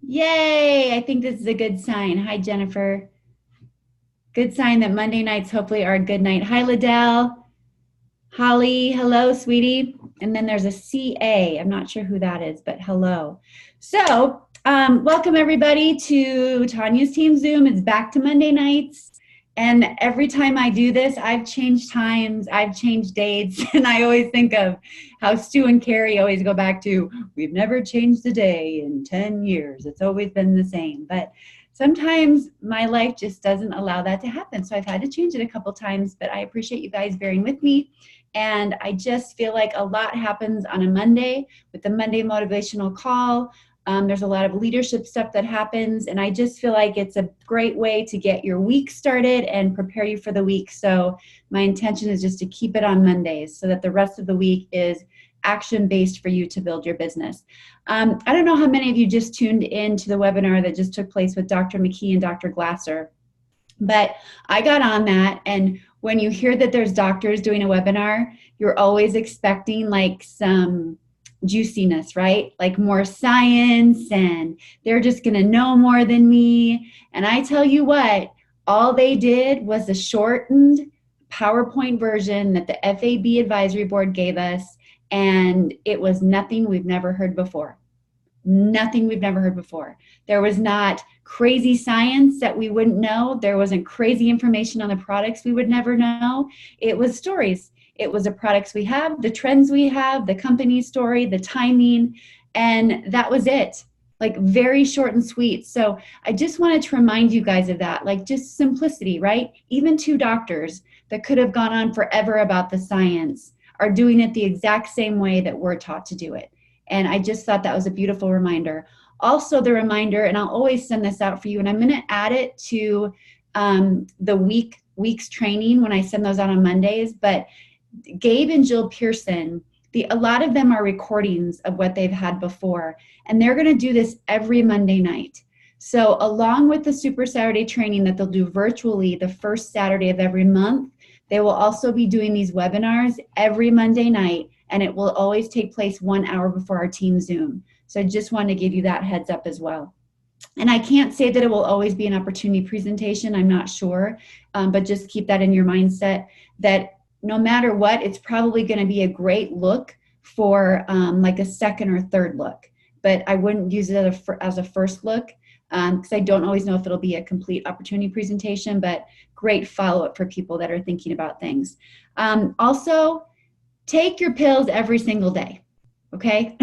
Yay! I think this is a good sign. Hi, Jennifer. Good sign that Monday nights hopefully are a good night. Hi, Liddell. Holly, hello, sweetie. And then there's a CA. I'm not sure who that is, but hello. So, welcome everybody to Tanya's Team Zoom. It's back to Monday nights. And every time I do this, I've changed times, I've changed dates, and I always think of how Stu and Carrie always go back to, we've never changed a day in 10 years. It's always been the same. But sometimes my life just doesn't allow that to happen. So I've had to change it a couple times, but I appreciate you guys bearing with me. And I just feel like a lot happens on a Monday with the Monday motivational call. There's a lot of leadership stuff that happens, and I just feel like it's a great way to get your week started and prepare you for the week. So my intention is just to keep it on Mondays so that the rest of the week is action-based for you to build your business. I don't know how many of you just tuned in to the webinar that just took place with Dr. McKee and Dr. Glasser, but I got on that, and when you hear that there's doctors doing a webinar, you're always expecting like some juiciness, right? Like more science, and they're just going to know more than me. And I tell you what, all they did was a shortened PowerPoint version that the FAB advisory board gave us, and it was nothing we've never heard before. Nothing we've never heard before. There was not crazy science that we wouldn't know. There wasn't crazy information on the products we would never know. It was stories. It was the products we have, the trends we have, the company story, the timing, and that was it. Like very short and sweet. So I just wanted to remind you guys of that, like just simplicity, right? Even two doctors that could have gone on forever about the science are doing it the exact same way that we're taught to do it. And I just thought that was a beautiful reminder. Also the reminder, and I'll always send this out for you, and I'm going to add it to the week's training when I send those out on Mondays, but Gabe and Jill Pearson, a lot of them are recordings of what they've had before, and they're going to do this every Monday night. So along with the Super Saturday training that they'll do virtually the first Saturday of every month, they will also be doing these webinars every Monday night, and it will always take place 1 hour before our team Zoom. So I just wanted to give you that heads up as well. And I can't say that it will always be an opportunity presentation. I'm not sure, but just keep that in your mindset that no matter what, it's probably going to be a great look for like a second or third look. But I wouldn't use it as a first look because I don't always know if it'll be a complete opportunity presentation, but great follow-up for people that are thinking about things. Also, take your pills every single day. Okay.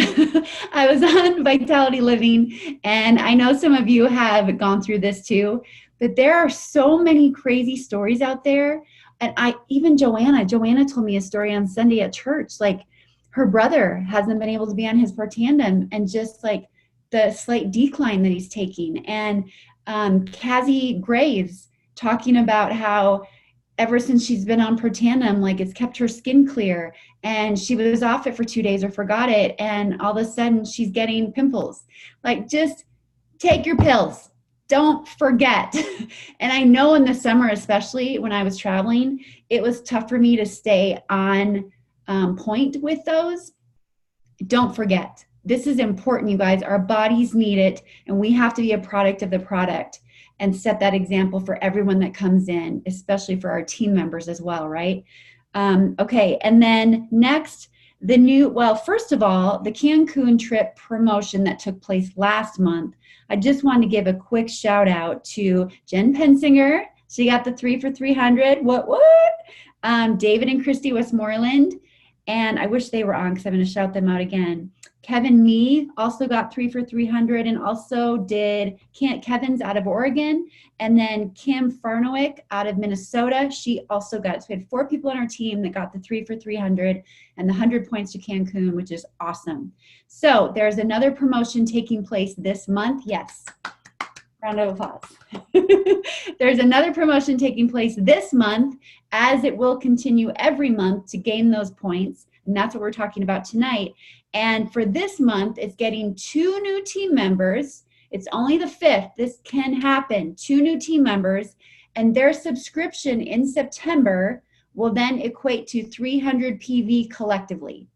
I was on Vitality Living, and I know some of you have gone through this too, but there are so many crazy stories out there. And even Joanna told me a story on Sunday at church. Like her brother hasn't been able to be on his Protandim, and just like the slight decline that he's taking. And Cassie Graves talking about how ever since she's been on Protandim, like it's kept her skin clear, and she was off it for 2 days or forgot it, and all of a sudden she's getting pimples. Like, just take your pills. Don't forget. And I know in the summer, especially when I was traveling, it was tough for me to stay on point with those. Don't forget. This is important, you guys. Our bodies need it, and we have to be a product of the product and set that example for everyone that comes in, especially for our team members as well, right? Okay, and then next, first of all, the Cancun trip promotion that took place last month. I just wanted to give a quick shout out to Jen Pensinger. She got the 3 for 300. What? David and Christy Westmoreland. And I wish they were on because I'm going to shout them out again. Kevin Nee also got 3 for 300, and also did Kevin's out of Oregon, and then Kim Farnowick out of Minnesota. She also got it. So we had 4 people on our team that got the 3 for 300 and the 100 points to Cancun, which is awesome. So there's another promotion taking place this month. Yes. Round of applause. There's another promotion taking place this month, as it will continue every month to gain those points. And that's what we're talking about tonight. And for this month, it's getting 2 new team members. It's only the 5th. This can happen. 2 new team members, and their subscription in September will then equate to 300 PV collectively.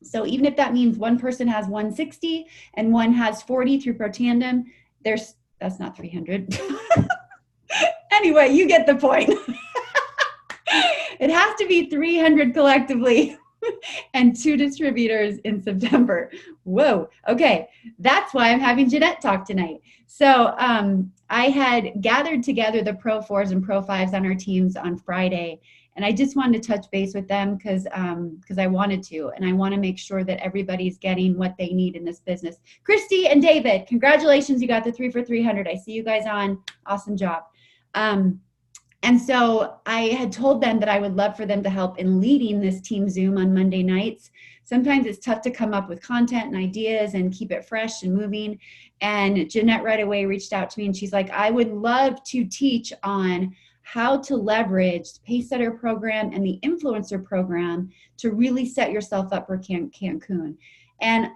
So even if that means one person has 160 and one has 40 through Protandem, that's not 300. Anyway, you get the point. It has to be 300 collectively and 2 distributors in September. Whoa. Okay. That's why I'm having Jeanette talk tonight. So I had gathered together the Pro 4s and Pro 5s on our teams on Friday. And I just wanted to touch base with them because I wanted to. And I want to make sure that everybody's getting what they need in this business. Christy and David, congratulations. You got the 3 for 300. I see you guys on. Awesome job. And so I had told them that I would love for them to help in leading this team Zoom on Monday nights. Sometimes it's tough to come up with content and ideas and keep it fresh and moving. And Jeanette right away reached out to me and she's like, I would love to teach on how to leverage the Pacesetter program and the influencer program to really set yourself up for Cancun. And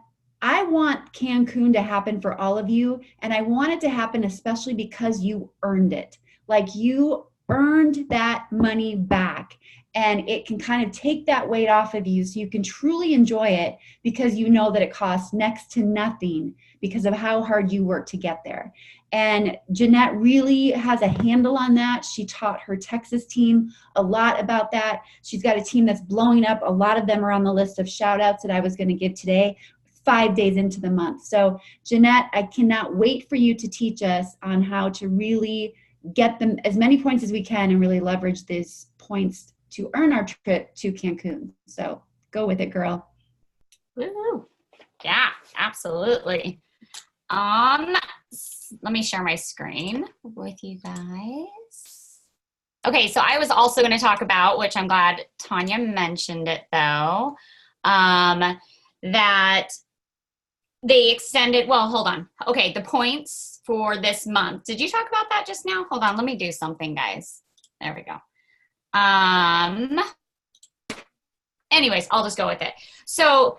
I want Cancun to happen for all of you. And I want it to happen especially because you earned it. Like you earned that money back, and it can kind of take that weight off of you so you can truly enjoy it because you know that it costs next to nothing because of how hard you work to get there. And Jeanette really has a handle on that. She taught her Texas team a lot about that. She's got a team that's blowing up. A lot of them are on the list of shout outs that I was going to give today, 5 days into the month. So Jeanette, I cannot wait for you to teach us on how to really get them as many points as we can and really leverage these points to earn our trip to Cancun. So go with it, girl. Woo-hoo. Yeah, absolutely. Let me share my screen with you guys. Okay, so I was also going to talk about, which I'm glad Tanya mentioned it though, that they extended, well, hold on. Okay, the points for this month. Did you talk about that just now? Hold on, let me do something, guys. There we go. Anyways, I'll just go with it. So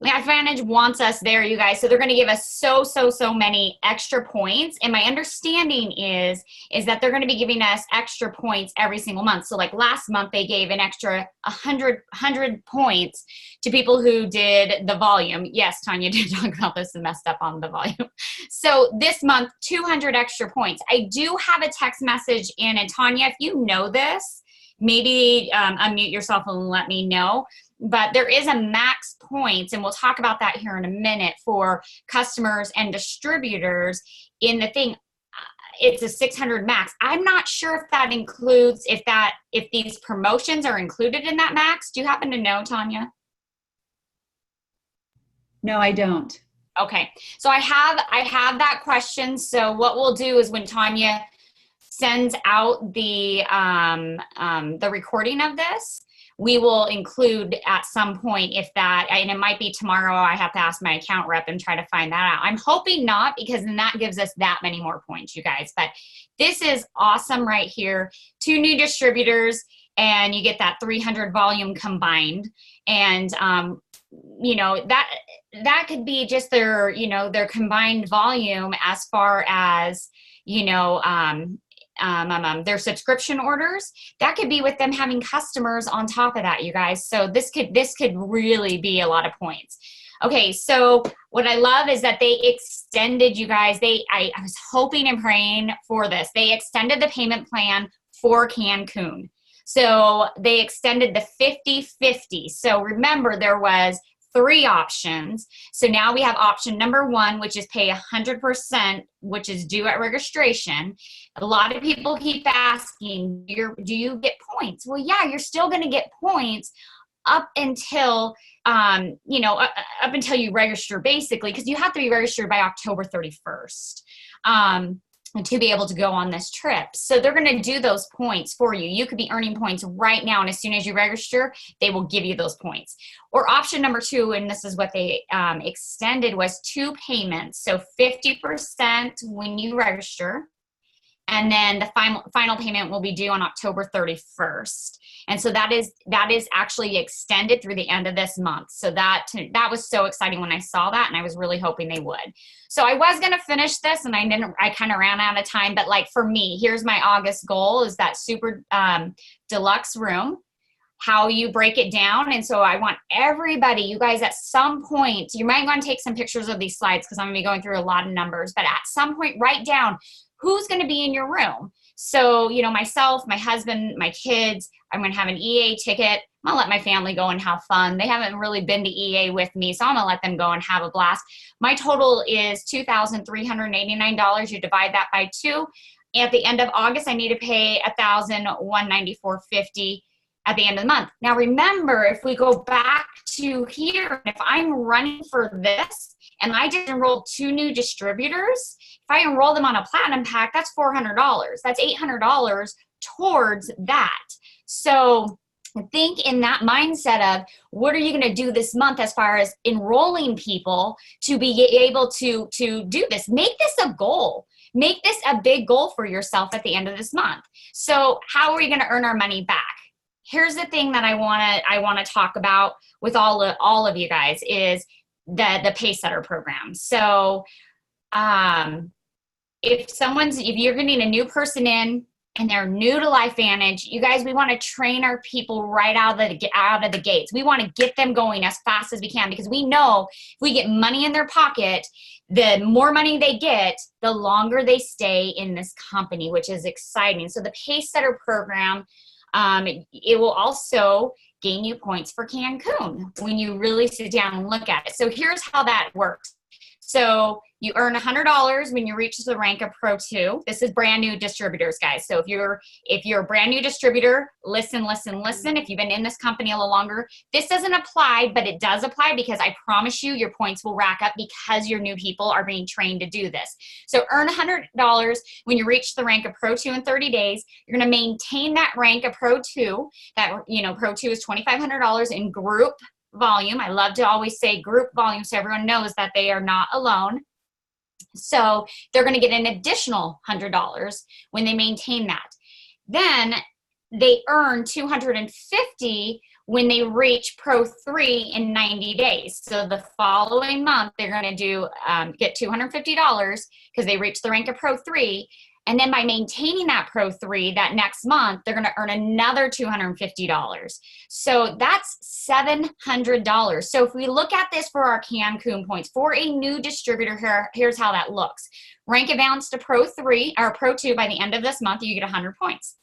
Advantage wants us there, you guys. So they're going to give us so many extra points. And my understanding is that they're going to be giving us extra points every single month. So like last month, they gave an extra 100 points to people who did the volume. Yes, Tanya did talk about this and messed up on the volume. So this month, 200 extra points. I do have a text message in, and Tanya, if you know this, maybe unmute yourself and let me know. But there is a max points, and we'll talk about that here in a minute, for customers and distributors in the thing. It's a 600 max. I'm not sure if that includes, if these promotions are included in that max. Do you happen to know, Tanya? No, I don't. Okay. So I have that question. So what we'll do is when Tanya sends out the recording of this, we will include at some point if that, and it might be tomorrow, I have to ask my account rep and try to find that out. I'm hoping not, because then that gives us that many more points, you guys. But this is awesome right here. 2 new distributors, and you get that 300 volume combined. And, you know, that could be just their, you know, their combined volume as far as, you know, their subscription orders. That could be with them having customers on top of that, you guys. So this could really be a lot of points. Okay, so what I love is that they extended, you guys, I was hoping and praying for this. They extended the payment plan for Cancun. So they extended the 50/50. So remember, there was 3 options. So now we have option number 1, which is pay 100%, which is due at registration. A lot of people keep asking, do you get points? Well, yeah, you're still going to get points up until, you know, up until you register, basically, because you have to be registered by October 31st. To be able to go on this trip. So they're going to do those points for you. You could be earning points right now, and as soon as you register, they will give you those points. Or option number 2, and this is what they extended, was 2 payments. So 50% when you register, and then the final payment will be due on October 31st. And so that is actually extended through the end of this month. So that was so exciting when I saw that, and I was really hoping they would. So I was going to finish this, and I kind of ran out of time, but like for me, here's my August goal, is that super deluxe room. how you break it down. And so I want everybody, you guys, at some point, you might want to take some pictures of these slides because I'm going to be going through a lot of numbers, but at some point write down who's going to be in your room. So, you know, myself, my husband, my kids, I'm going to have an EA ticket. I'm going to let my family go and have fun. They haven't really been to EA with me, so I'm going to let them go and have a blast. My total is $2,389. You divide that by 2. At the end of August, I need to pay $1,194.50 at the end of the month. Now, remember, if we go back to here, if I'm running for this and I just enrolled 2 new distributors, if I enroll them on a platinum pack, that's $400. That's $800 towards that. So think in that mindset of what are you going to do this month as far as enrolling people to be able to do this. Make this a goal. Make this a big goal for yourself at the end of this month. So how are we going to earn our money back? Here's the thing that I want to talk about with all of you guys is the pay setter program. So if you're getting a new person in and they're new to LifeVantage, you guys, we want to train our people right out of the gates. We want to get them going as fast as we can because we know if we get money in their pocket, the more money they get, the longer they stay in this company, which is exciting. So the pay setter program, it will also gain you points for Cancun when you really sit down and look at it. So here's how that works. So you earn $100 when you reach the rank of Pro 2. This is brand new distributors, guys. So if you're a brand new distributor, listen. If you've been in this company a little longer, this doesn't apply, but it does apply because I promise you your points will rack up because your new people are being trained to do this. So earn $100 when you reach the rank of Pro 2 in 30 days. You're going to maintain that rank of Pro 2. That, you know, Pro 2 is $2,500 in group volume. I love to always say group volume so everyone knows that they are not alone. So they're going to get an additional $100 when they maintain that. Then they earn $250 when they reach Pro 3 in 90 days. So the following month, they're going to get $250 because they reach the rank of Pro 3. And then by maintaining that Pro 3, that next month, they're going to earn another $250. So that's $700. So if we look at this for our Cancun points, for a new distributor, here's how that looks. Rank advance to Pro 3 or Pro 2 by the end of this month, you get 100 points.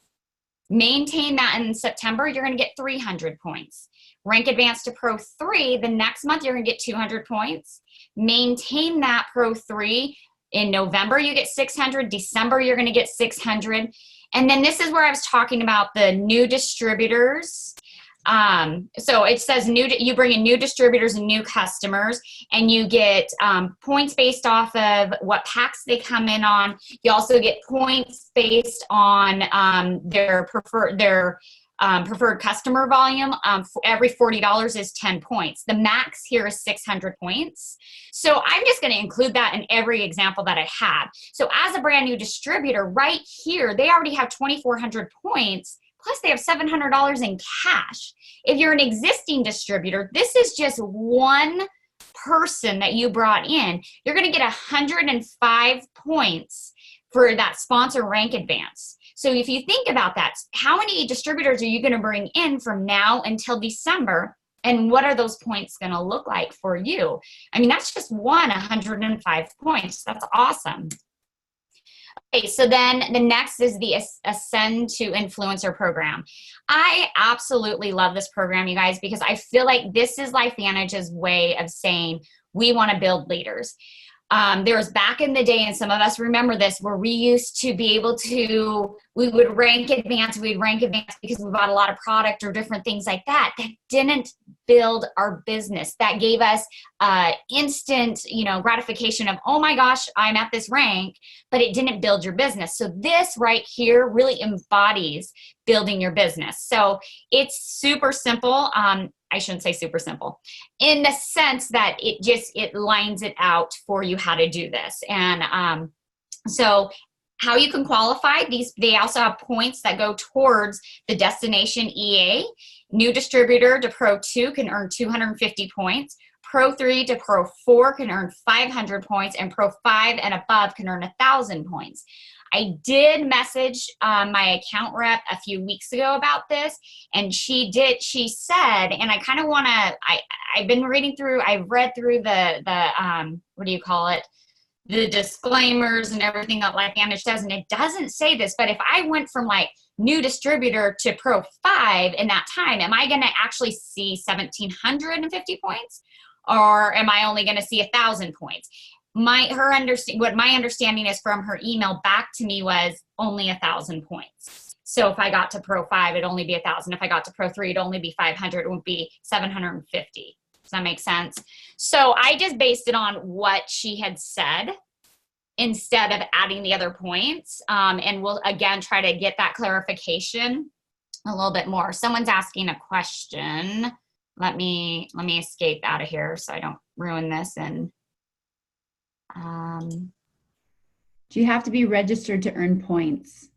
Maintain that in September, you're going to get 300 points. Rank advance to Pro 3, the next month, you're going to get 200 points. Maintain that Pro 3. In November, you get 600. December, you're going to get 600. And then this is where I was talking about the new distributors. So it says you bring in new distributors and new customers, and you get points based off of what packs they come in on. You also get points based on their preferred customer volume. For every $40 is 10 points. The max here is 600 points. So I'm just going to include that in every example that I have. So as a brand new distributor right here, they already have 2,400 points, plus they have $700 in cash. If you're an existing distributor, this is just one person that you brought in. You're going to get 105 points for that sponsor rank advance. So if you think about that, how many distributors are you going to bring in from now until December? And what are those points going to look like for you? I mean, that's just 105 points. That's awesome. Okay, so then the next is the Ascend to Influencer program. I absolutely love this program, you guys, because I feel like this is LifeVantage's way of saying we want to build leaders. There was back in the day, and some of us remember this, where we used to be able to, we would rank advance because we bought a lot of product or different things like that. That didn't build our business. That gave us instant, gratification of, oh my gosh, I'm at this rank, but it didn't build your business. So this right here really embodies building your business. So it's super simple. I shouldn't say super simple, in the sense that it lines it out for you how to do this. And so how you can qualify, they also have points that go towards the destination EA. New distributor to Pro 2 can earn 250 points. Pro 3 to Pro 4 can earn 500 points, and Pro 5 and above can earn 1,000 points. I did message my account rep a few weeks ago about this, and she said, and I kind of want to, I've read through the what do you call it? The disclaimers and everything that LifeVantage does, and it doesn't say this, but if I went from like new distributor to Pro 5 in that time, am I going to actually see 1,750 points, or am I only going to see 1,000 points? What my understanding is from her email back to me was only 1,000 points. So if I got to Pro 5, it'd only be 1,000. If I got to Pro 3, it'd only be 500. It would be 750. Does that make sense? So I just based it on what she had said instead of adding the other points. And we'll again try to get that clarification a little bit more. Someone's asking a question. Let me escape out of here so I don't ruin this. And do you have to be registered to earn points?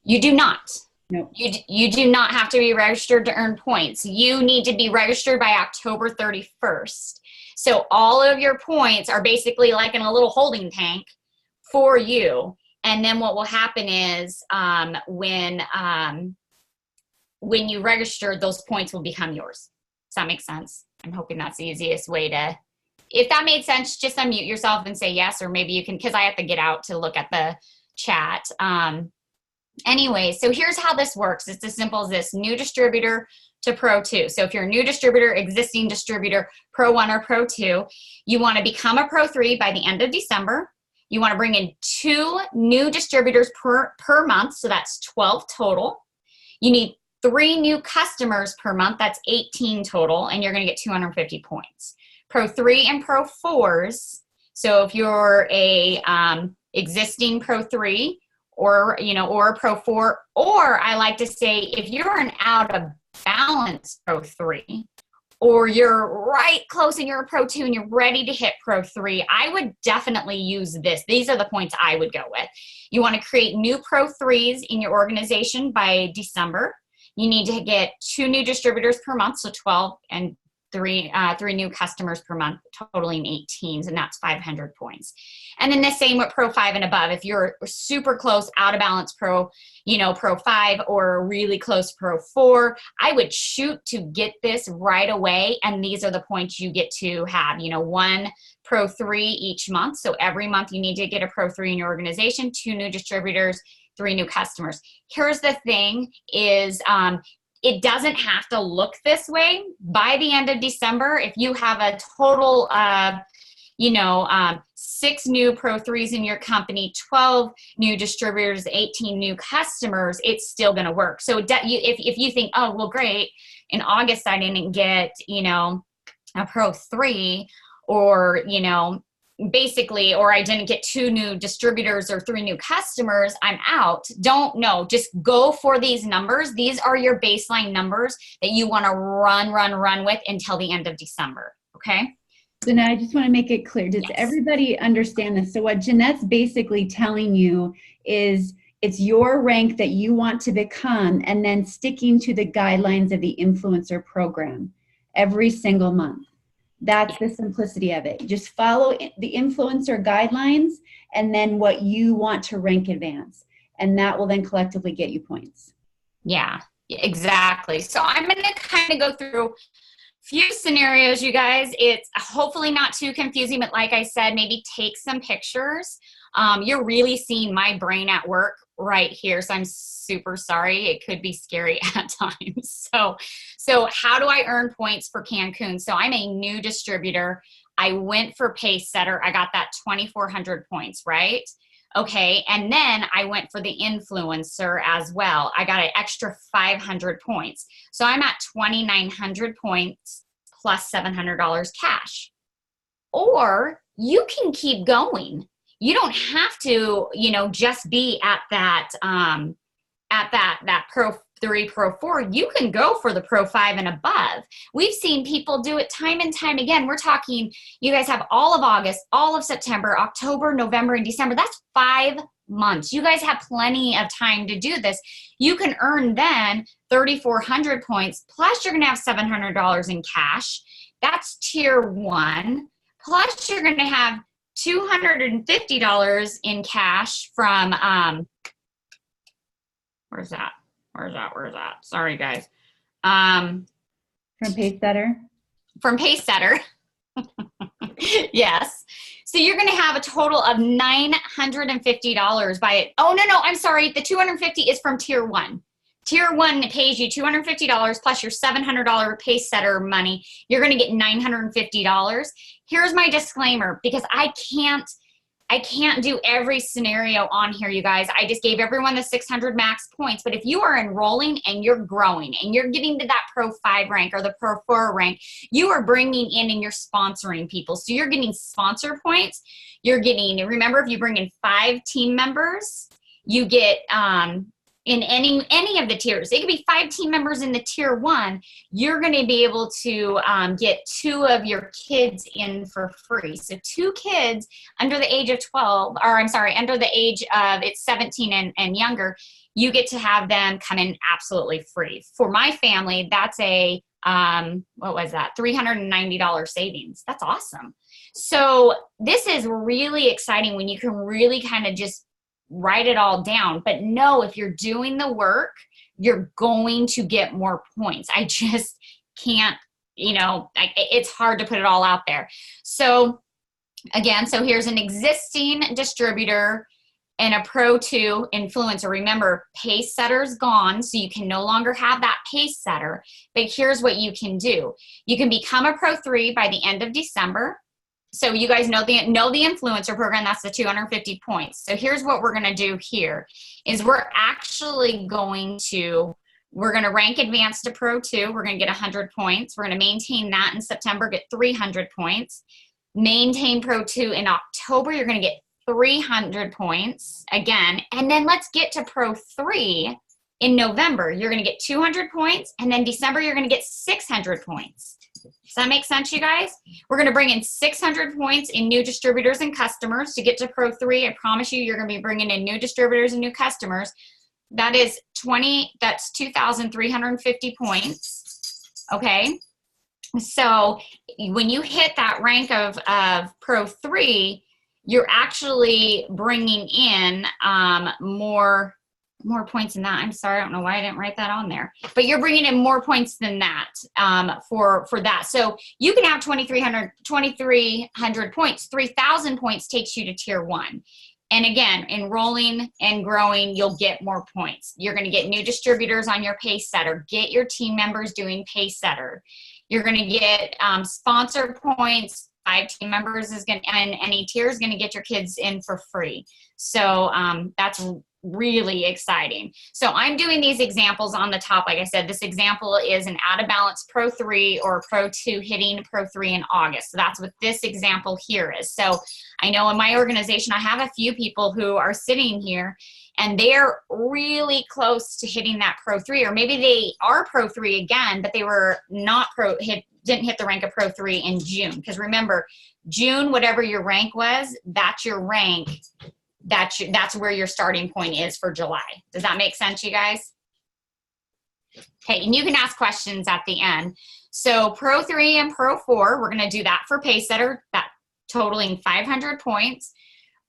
You do not. No. You do not have to be registered to earn points. You need to be registered by October 31st. So all of your points are basically like in a little holding tank for you. And then what will happen is when you register, those points will become yours. Does that make sense? I'm hoping that's the easiest way to, if that made sense, just unmute yourself and say yes, or maybe you can, because I have to get out to look at the chat. Anyway, so here's how this works. It's as simple as this: new distributor to Pro 2. So if you're a new distributor, existing distributor, Pro 1 or Pro 2, you want to become a Pro 3 by the end of December. You want to bring in 2 new distributors per month, so that's 12 total. You need 3 new customers per month, that's 18 total, and you're going to get 250 points. Pro 3 and Pro 4s, so if you're a existing Pro 3, or a Pro 4, or I like to say if you're an out of balance Pro 3, or you're right close and you're a Pro 2 and you're ready to hit Pro 3, I would definitely use this. These are the points I would go with. You want to create new Pro 3s in your organization by December. You need to get 2 new distributors per month, so 12, and 3 new customers per month, totaling 18s, and that's 500 points. And then the same with Pro 5 and above. If you're super close, out of balance Pro 5, or really close Pro 4, I would shoot to get this right away. And these are the points you get to have, 1 Pro 3 each month. So every month you need to get a Pro 3 in your organization, 2 new distributors, 3 new customers. Here's the thing is, it doesn't have to look this way. By the end of December, if you have a total of, 6 new Pro 3s in your company, 12 new distributors, 18 new customers, it's still going to work. So if you think, oh, well, great, in August I didn't get, a Pro 3, or, basically, or I didn't get 2 new distributors or 3 new customers, I'm out. Just go for these numbers. These are your baseline numbers that you want to run with until the end of December. Okay. So now I just want to make it clear. Does Yes. everybody understand this? So what Jeanette's basically telling you is it's your rank that you want to become, and then sticking to the guidelines of the influencer program every single month. That's the simplicity of it. Just follow the influencer guidelines and then what you want to rank advance. And that will then collectively get you points. Yeah, exactly. So I'm going to kind of go through a few scenarios, you guys. It's hopefully not too confusing, but like I said, maybe take some pictures. You're really seeing my brain at work right here. So I'm super sorry. It could be scary at times. So how do I earn points for Cancun? So I'm a new distributor. I went for Pace Setter. I got that 2,400 points, right? Okay. And then I went for the influencer as well. I got an extra 500 points. So I'm at 2,900 points plus $700 cash. Or you can keep going. You don't have to, just be at that Pro 3, Pro 4. You can go for the Pro 5 and above. We've seen people do it time and time again. We're talking, you guys have all of August, all of September, October, November, and December. That's 5 months. You guys have plenty of time to do this. You can earn then 3,400 points, plus you're going to have $700 in cash. That's tier 1. Plus you're going to have $250 in cash from, where's that? Sorry, guys. From Pacesetter? From Pacesetter. Yes. So you're going to have a total of $950 by it. Oh, no, I'm sorry. The $250 is from Tier 1. Tier 1 pays you $250 plus your $700 Pacesetter money. You're going to get $950. Here's my disclaimer, because I can't do every scenario on here, you guys. I just gave everyone the 600 max points. But if you are enrolling and you're growing and you're getting to that Pro 5 rank or the Pro 4 rank, you are bringing in and you're sponsoring people. So you're getting sponsor points. You're getting, remember, if you bring in 5 team members, you get, in any of the tiers, it could be 5 team members in the Tier 1, you're going to be able to get 2 of your kids in for free. So 2 kids under the age of 12, or I'm sorry, under the age of, it's 17 and younger, you get to have them come in absolutely free. For my family, that's a, what was that? $390 savings. That's awesome. So this is really exciting when you can really kind of just write it all down. But no, if you're doing the work, you're going to get more points. I just can't, it's hard to put it all out there. So again, so here's an existing distributor and a Pro 2 influencer. Remember, Pacesetter's gone, so you can no longer have that Pacesetter. But here's what you can do. You can become a Pro 3 by the end of December. So you guys know the influencer program, that's the 250 points. So here's what we're going to do here is we're going to rank advanced to Pro 2. We're going to get 100 points. We're going to maintain that in September, get 300 points. Maintain Pro 2 in October, you're going to get 300 points again. And then let's get to Pro 3 in November. You're going to get 200 points. And then December, you're going to get 600 points. Does that make sense, you guys? We're going to bring in 600 points in new distributors and customers to get to Pro 3. I promise you're going to be bringing in new distributors and new customers. That's 2,350 points. Okay. So when you hit that rank of Pro 3, you're actually bringing in more points than that. I'm sorry, I don't know why I didn't write that on there. But you're bringing in more points than that for that. So you can have 2,300 points. 3,000 points takes you to Tier 1. And again, enrolling and growing, you'll get more points. You're going to get new distributors on your Pacesetter. Get your team members doing Pacesetter. You're going to get sponsor points. 5 team members is going to, and any tier is going to get your kids in for free. So that's really exciting. So I'm doing these examples on the top. Like I said, this example is an out of balance Pro 3 or Pro 2 hitting Pro 3 in August. So that's what this example here is. So I know in my organization, I have a few people who are sitting here and they're really close to hitting that Pro 3, or maybe they are Pro 3 again, but they were not didn't hit the rank of Pro 3 in June. Because remember, June, whatever your rank was, that's your rank. That's where your starting point is for July. Does that make sense, you guys? Okay, and you can ask questions at the end. So Pro 3 and Pro 4, we're going to do that for Pacesetter, that totaling 500 points.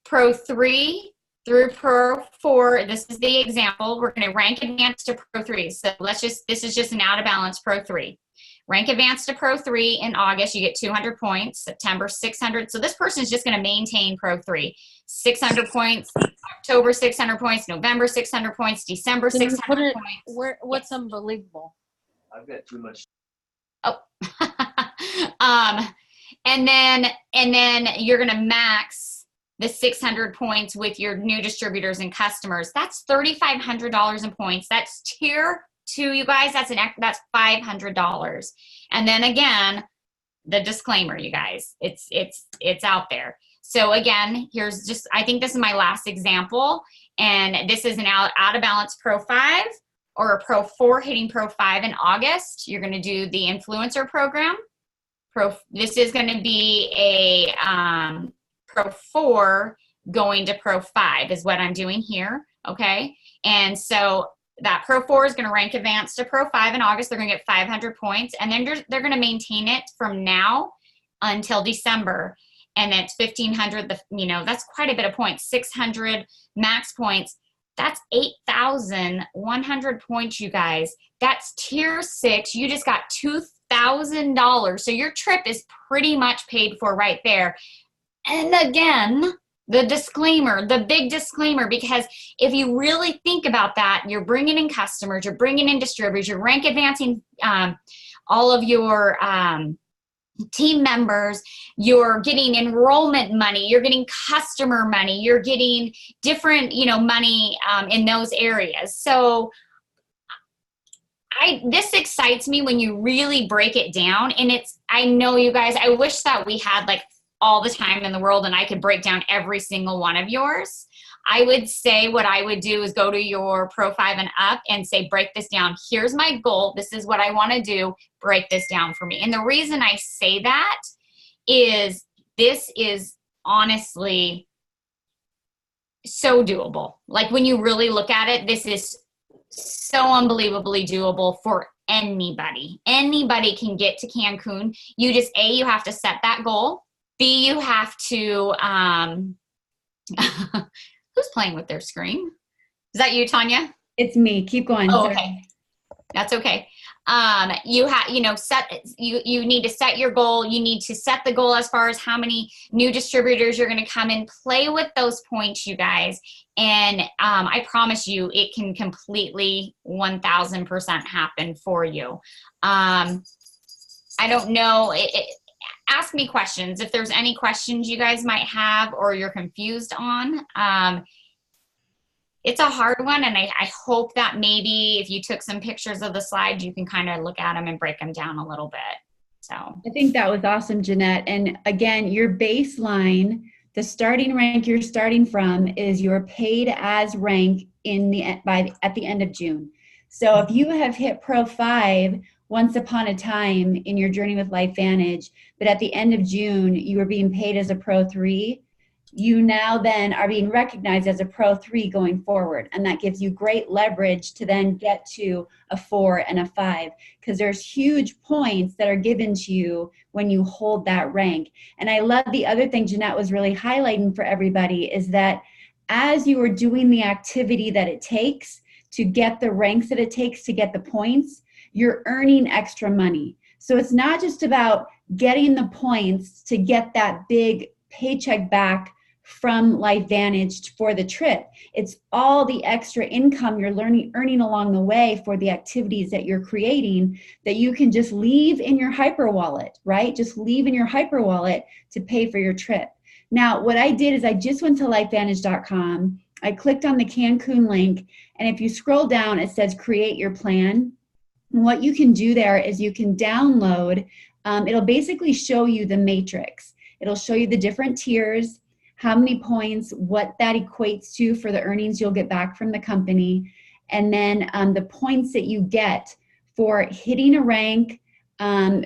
Pro 3 through Pro 4, this is the example. We're going to rank advanced to Pro 3. So this is just an out of balance Pro 3. Rank advanced to Pro 3 in August, you get 200 points. September, 600. So this person is just going to maintain Pro 3. 600 points. October, 600 points. November, 600 points. December, 600 points. What's unbelievable? I've got too much. Oh. And then you're going to max the 600 points with your new distributors and customers. That's $3,500 in points. That's Tier 2, you guys. That's $500. And then again, the disclaimer, you guys, it's out there. So again, here's just, I think this is my last example, and this is an out of balance Pro 5 or a Pro 4 hitting Pro 5 in August. You're going to do the influencer program. This is going to be a Pro 4 going to Pro 5 is what I'm doing here. Okay. And so that Pro 4 is going to rank advanced to Pro 5 in August. They're going to get 500 points, and then they're going to maintain it from now until December. and it's 1,500, that's quite a bit of points. 600 max points. That's 8,100 points, you guys. That's tier 6. You just got $2,000. So your trip is pretty much paid for right there. And again, the disclaimer, the big disclaimer, because if you really think about that, you're bringing in customers, you're bringing in distributors, you're rank advancing all of your team members, you're getting enrollment money, you're getting customer money, you're getting different, money in those areas. So this excites me when you really break it down. And I know you guys, I wish that we had like all the time in the world and I could break down every single one of yours. I would say what I would do is go to your Pro 5 and up and say, break this down. Here's my goal. This is what I want to do. Break this down for me. And the reason I say that is this is honestly so doable. Like when you really look at it, this is so unbelievably doable for anybody. Anybody can get to Cancun. You just, A, you have to set that goal. B, you have to, who's playing with their screen? Is that you, Tanya? It's me. Keep going. Oh, okay. That's okay. You need to set your goal. You need to set the goal as far as how many new distributors you're going to come in, play with those points, you guys. And I promise you, it can completely 1000% happen for you. I don't know. Ask me questions if there's any questions you guys might have or you're confused on. It's a hard one, and I hope that maybe if you took some pictures of the slides, you can kind of look at them and break them down a little bit. So I think that was awesome, Jeanette. And again, your baseline, the starting rank you're starting from is your paid as rank at the end of June. So if you have hit Pro 5 once upon a time in your journey with LifeVantage, but at the end of June, you were being paid as a Pro 3, you now then are being recognized as a Pro 3 going forward. And that gives you great leverage to then get to a 4 and a 5, because there's huge points that are given to you when you hold that rank. And I love the other thing Jeanette was really highlighting for everybody is that as you are doing the activity that it takes to get the ranks that it takes to get the points, you're earning extra money. So it's not just about getting the points to get that big paycheck back from LifeVantage for the trip. It's all the extra income you're earning along the way for the activities that you're creating that you can just leave in your hyper wallet, right? Just leave in your hyper wallet to pay for your trip. Now, what I did is I just went to lifevantage.com. I clicked on the Cancun link, and if you scroll down, it says create your plan. And what you can do there is you can download, it'll basically show you the matrix. It'll show you the different tiers, how many points, what that equates to for the earnings you'll get back from the company, and then the points that you get for hitting a rank,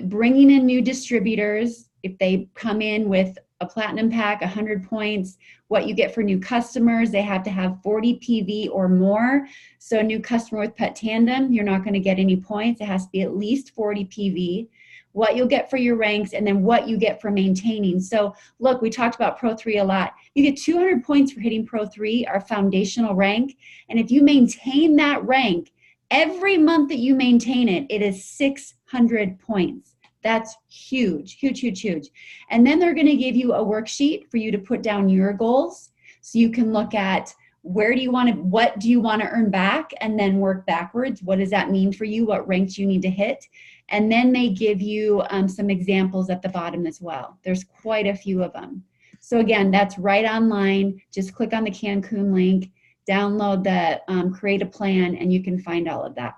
bringing in new distributors. If they come in with a platinum pack, 100 points, what you get for new customers, they have to have 40 PV or more. So a new customer with Pet Tandem, you're not going to get any points. It has to be at least 40 PV. What you'll get for your ranks, and then what you get for maintaining. So look, we talked about Pro 3 a lot. You get 200 points for hitting Pro 3, our foundational rank. And if you maintain that rank, every month that you maintain it, it is 600 points. That's huge, huge, huge, huge. And then they're going to give you a worksheet for you to put down your goals. So you can look at what do you want to earn back, and then work backwards. What does that mean for you? What ranks you need to hit? And then they give you some examples at the bottom as well. There's quite a few of them. So again, that's right online. Just click on the Cancun link, download the create a plan, and you can find all of that.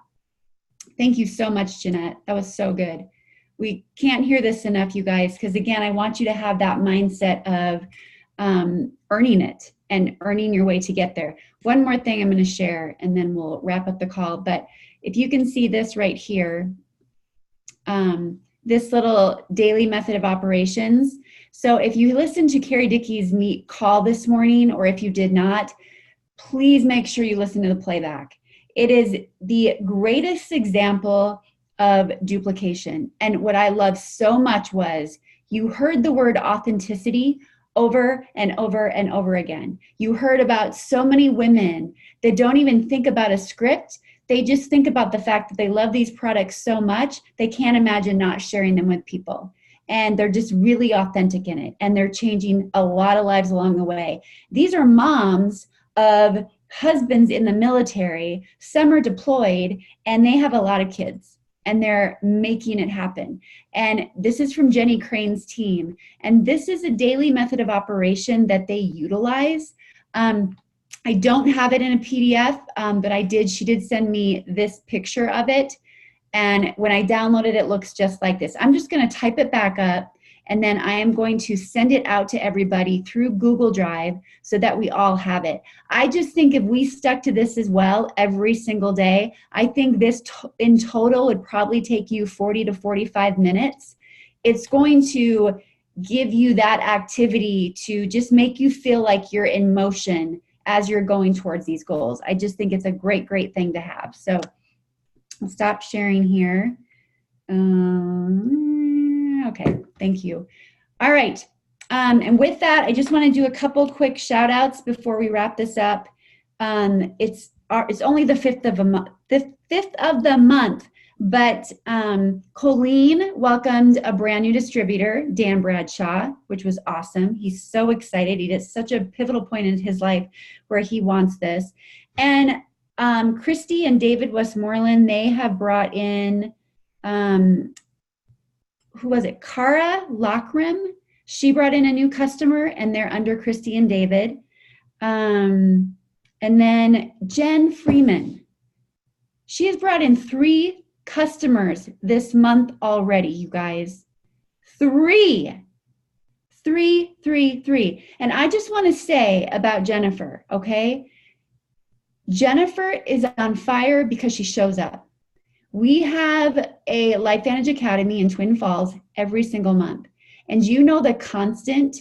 Thank you so much, Jeanette. That was so good. We can't hear this enough, you guys, because again, I want you to have that mindset of earning it and earning your way to get there. One more thing I'm going to share, and then we'll wrap up the call. But if you can see this right here, this little daily method of operations. So if you listened to Carrie Dickey's Meet call this morning, or if you did not, please make sure you listen to the playback. It is the greatest example of duplication. And what I love so much was You heard the word authenticity over and over and over again. You heard about so many women that don't even think about a script. They just think about the fact that they love these products so much, they can't imagine not sharing them with people. And they're just really authentic in it. And they're changing a lot of lives along the way. These are moms of husbands in the military. Some are deployed and they have a lot of kids and they're making it happen. And this is from Jenny Crane's team. And this is a daily method of operation that they utilize. I don't have it in a PDF, but she did send me this picture of it. And when I download it, it looks just like this. I'm just going to type it back up, and then I am going to send it out to everybody through Google Drive so that we all have it. I just think if we stuck to this as well every single day, I think this in total would probably take you 40 to 45 minutes. It's going to give you that activity to just make you feel like you're in motion as you're going towards these goals. I just think it's a great, great thing to have. So I'll stop sharing here. Okay, thank you. All right, and with that, I just want to do a couple quick shout outs before we wrap this up. It's only the 5th of the month, but Colleen welcomed a brand new distributor, Dan Bradshaw, which was awesome. He's so excited. He did such a pivotal point in his life where he wants this. And Christy and David Westmoreland, they have brought in, who was it? Cara Lockram. She brought in a new customer and they're under Christy and David. And then Jen Freeman. She has brought in 3 customers this month already, you guys. 3. And I just want to say about Jennifer, okay? Jennifer is on fire because she shows up. We have a LifeVantage Academy in Twin Falls every single month. And you know the constant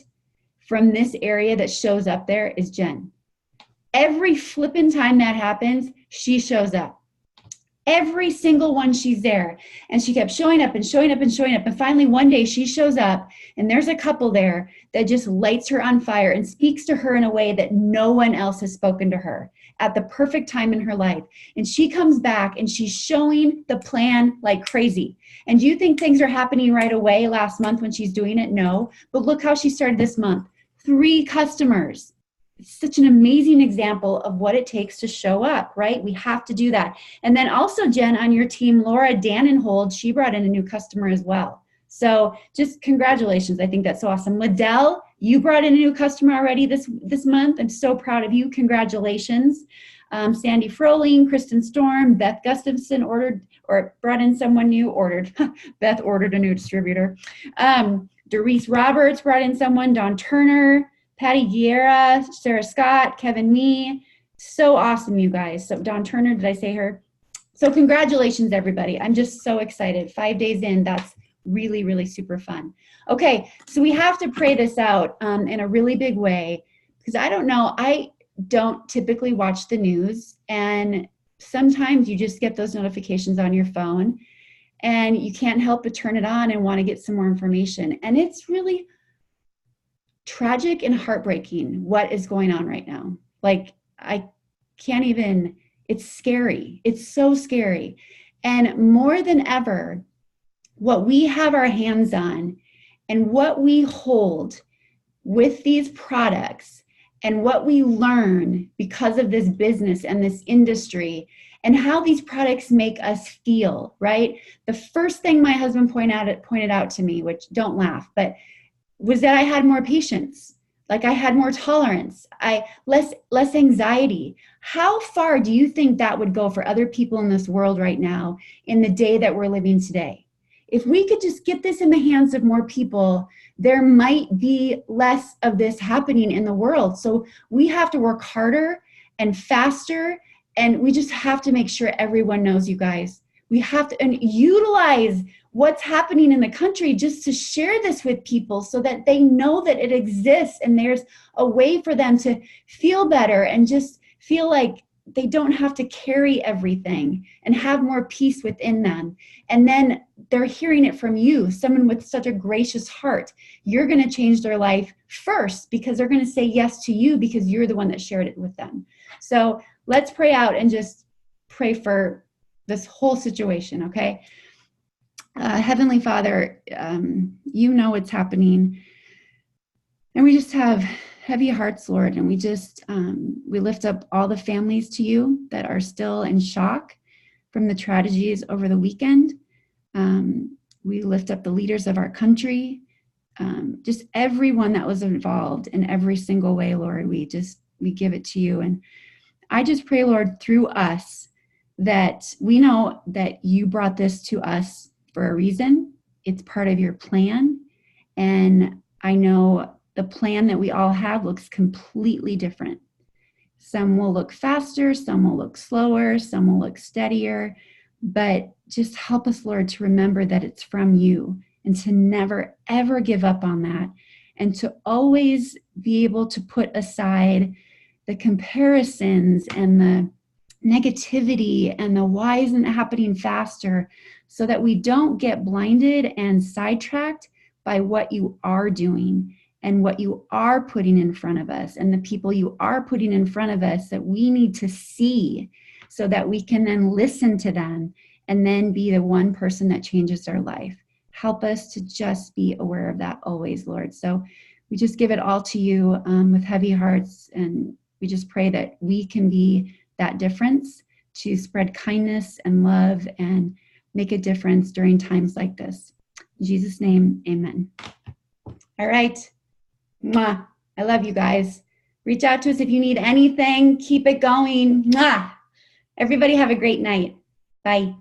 from this area that shows up there is Jen. Every flippin' time that happens, she shows up. Every single one she's there. And she kept showing up and showing up and showing up. And finally one day she shows up and there's a couple there that just lights her on fire and speaks to her in a way that no one else has spoken to her at the perfect time in her life. And she comes back and she's showing the plan like crazy. And do you think things are happening right away last month when she's doing it? No. But look how she started this month. 3 customers. It's such an amazing example of what it takes to show up, right? We have to do that. And then also, Jen, on your team, Laura Dannenhold, she brought in a new customer as well. So just congratulations. I think that's so awesome. Liddell, you brought in a new customer already this month. I'm so proud of you. Congratulations. Sandy Froling, Kristen Storm, Beth Gustafson brought in someone new, Beth ordered a new distributor. Doris Roberts brought in someone, Dawn Turner, Patty Guerra, Sarah Scott, Kevin Mee. So awesome, you guys. So Dawn Turner, did I say her? So congratulations, everybody. I'm just so excited. 5 days in, that's really, really super fun. Okay, so we have to pray this out in a really big way because I don't know. I don't typically watch the news, and sometimes you just get those notifications on your phone and you can't help but turn it on and want to get some more information. And it's really tragic and heartbreaking what is going on right now. Like, I can't even, it's scary. It's so scary. And more than ever, what we have our hands on and what we hold with these products and what we learn because of this business and this industry and how these products make us feel, right? The first thing my husband pointed out to me, which don't laugh, but was that I had more patience. Like I had more tolerance, less anxiety. How far do you think that would go for other people in this world right now in the day that we're living today? If we could just get this in the hands of more people, there might be less of this happening in the world. So we have to work harder and faster, and we just have to make sure everyone knows, you guys. We have to utilize what's happening in the country just to share this with people so that they know that it exists and there's a way for them to feel better and just feel like they don't have to carry everything and have more peace within them. And then they're hearing it from you, someone with such a gracious heart. You're going to change their life first because they're going to say yes to you because you're the one that shared it with them. So let's pray out and just pray for this whole situation, okay? Heavenly Father, you know what's happening. And we just have heavy hearts, Lord, and we lift up all the families to you that are still in shock from the tragedies over the weekend. We lift up the leaders of our country, just everyone that was involved in every single way, Lord. We give it to you. And I just pray, Lord, through us, that we know that you brought this to us for a reason. It's part of your plan. And I know the plan that we all have looks completely different. Some will look faster, some will look slower, some will look steadier, but just help us, Lord, to remember that it's from you and to never, ever give up on that, and to always be able to put aside the comparisons and the negativity and the why isn't it happening faster, so that we don't get blinded and sidetracked by what you are doing and what you are putting in front of us and the people you are putting in front of us that we need to see, so that we can then listen to them and then be the one person that changes their life. Help us to just be aware of that always, Lord. So we just give it all to you with heavy hearts, and we just pray that we can be that difference to spread kindness and love and make a difference during times like this. In Jesus' name, amen. All right. Mwah. I love you guys. Reach out to us if you need anything. Keep it going. Mwah. Everybody have a great night. Bye.